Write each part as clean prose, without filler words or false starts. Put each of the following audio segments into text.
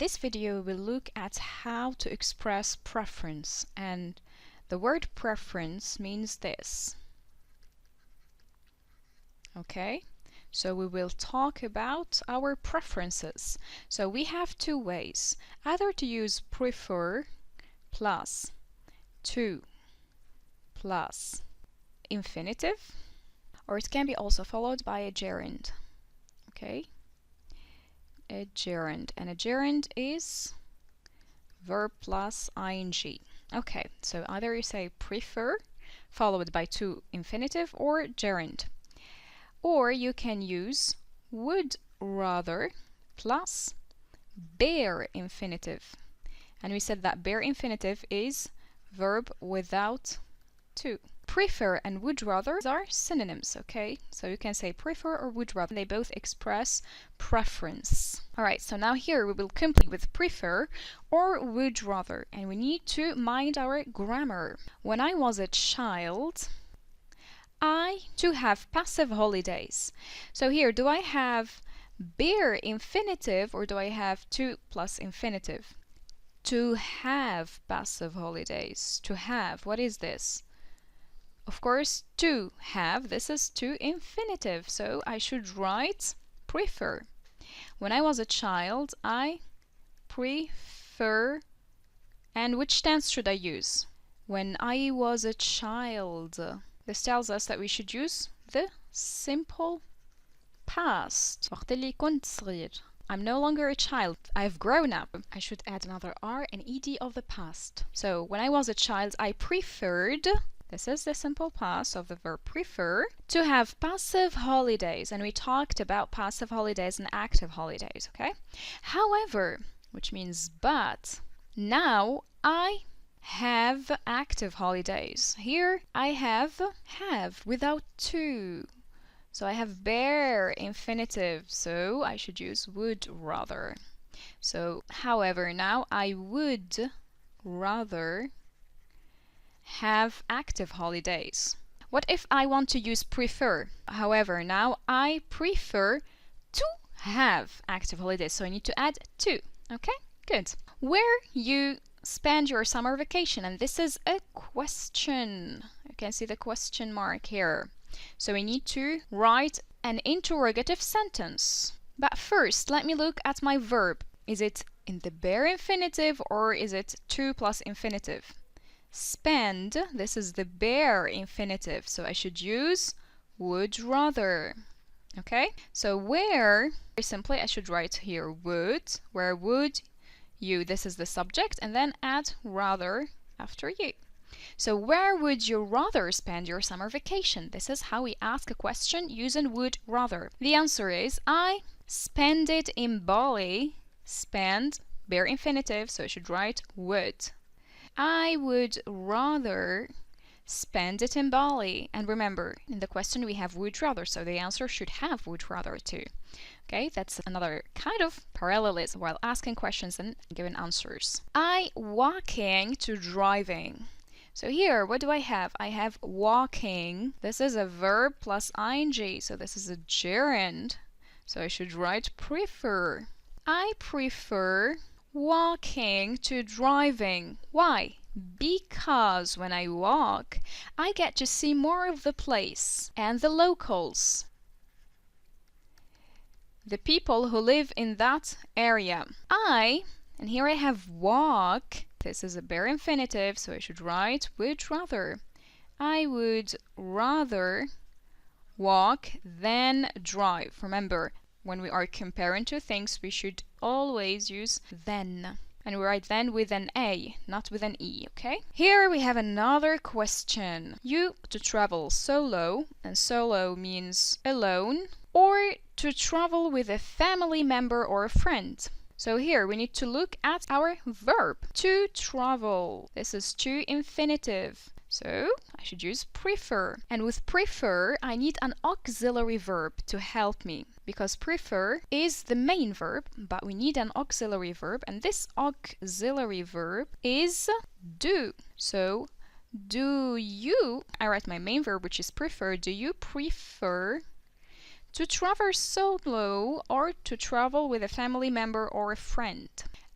this video, we'll look at how to express preference, and the word preference means this. Okay, so we will talk about our preferences. So we have two ways, either to use prefer plus to plus infinitive, or it can be also followed by a gerund. Okay, a gerund, and a gerund is verb plus ing. Okay, so either you say prefer followed by to infinitive or gerund, or you can use would rather plus bare infinitive, and we said that bare infinitive is verb without to. Prefer and would rather are synonyms, okay? So you can say prefer or would rather. They both express preference. Alright, so now here we will complete with prefer or would rather, and we need to mind our grammar. When I was a child, to have passive holidays. So here, do I have bare infinitive or do I have to plus infinitive? To have passive holidays. To have, what is this? Of course, to have, this is to infinitive, so I should write prefer. When I was a child, I prefer, and which tense should I use? When I was a child. This tells us that we should use the simple past. وقت اللي كنت صغير. I'm no longer a child, I've grown up. I should add another R and ED of the past. So when I was a child, I preferred, this is the simple past of the verb prefer, to have passive holidays. And we talked about passive holidays and active holidays, okay? However, which means but, now I have active holidays. Here I have without to. So I have bare infinitive, so I should use would rather. So, however, now I would rather have active holidays. What if I want to use prefer? However, now I prefer to have active holidays, so I need to add to. Okay, good. Where you spend your summer vacation, and this is a question. You can see the question mark here. So we need to write an interrogative sentence. But first, let me look at my verb. Is it in the bare infinitive or is it to plus infinitive? Spend, this is the bare infinitive, so I should use would rather. Okay, so where, very simply, I should write here would, where would you, this is the subject, and then add rather after you. So where would you rather spend your summer vacation? This is how we ask a question using would rather. The answer is I spend it in Bali. Spend, bare infinitive, so I should write would. I would rather spend it in Bali. And remember, in the question we have would rather, so the answer should have would rather too. Okay, that's another kind of parallelism while asking questions and giving answers. I walking to driving. So here, what do I have? I have walking. This is a verb plus ing, so this is a gerund. So I should write prefer. I prefer walking to driving. Why? Because when I walk, I get to see more of the place and the locals, the people who live in that area. And here I have walk. This is a bare infinitive, so I should write would rather. I would rather walk than drive. Remember, when we are comparing two things, we should always use then. And we write then with an A, not with an E, okay? Here we have another question. You to travel solo, and solo means alone, or to travel with a family member or a friend. So here we need to look at our verb, to travel. This is to infinitive. So I should use prefer. And with prefer, I need an auxiliary verb to help me, because prefer is the main verb, but we need an auxiliary verb, and this auxiliary verb is do. So do you, I write my main verb, which is prefer, do you prefer to travel solo or to travel with a family member or a friend?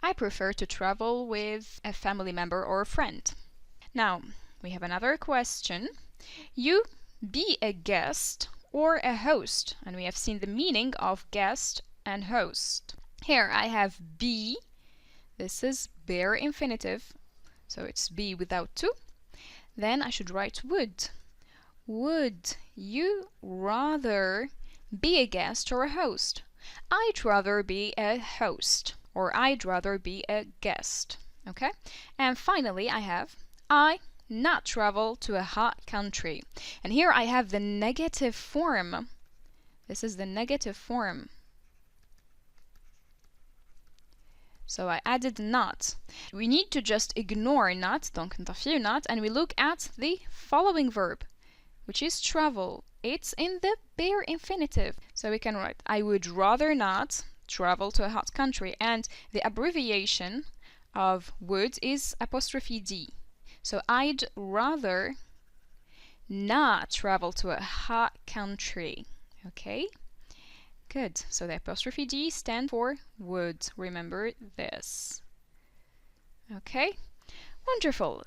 I prefer to travel with a family member or a friend. Now, we have another question. You be a guest or a host, and we have seen the meaning of guest and host. Here I have be. This is bare infinitive, so it's be without to. Then I should write would. Would you rather be a guest or a host? I'd rather be a host, or I'd rather be a guest. Okay? And finally I have I not travel to a hot country. And here I have the negative form. This is the negative form. So I added not. We need to just ignore not, donc interfere not, and we look at the following verb, which is travel. It's in the bare infinitive. So we can write, I would rather not travel to a hot country. And the abbreviation of would is apostrophe D. So I'd rather not travel to a hot country. Okay? Good. So the apostrophe D stands for would. Remember this. Okay? Wonderful.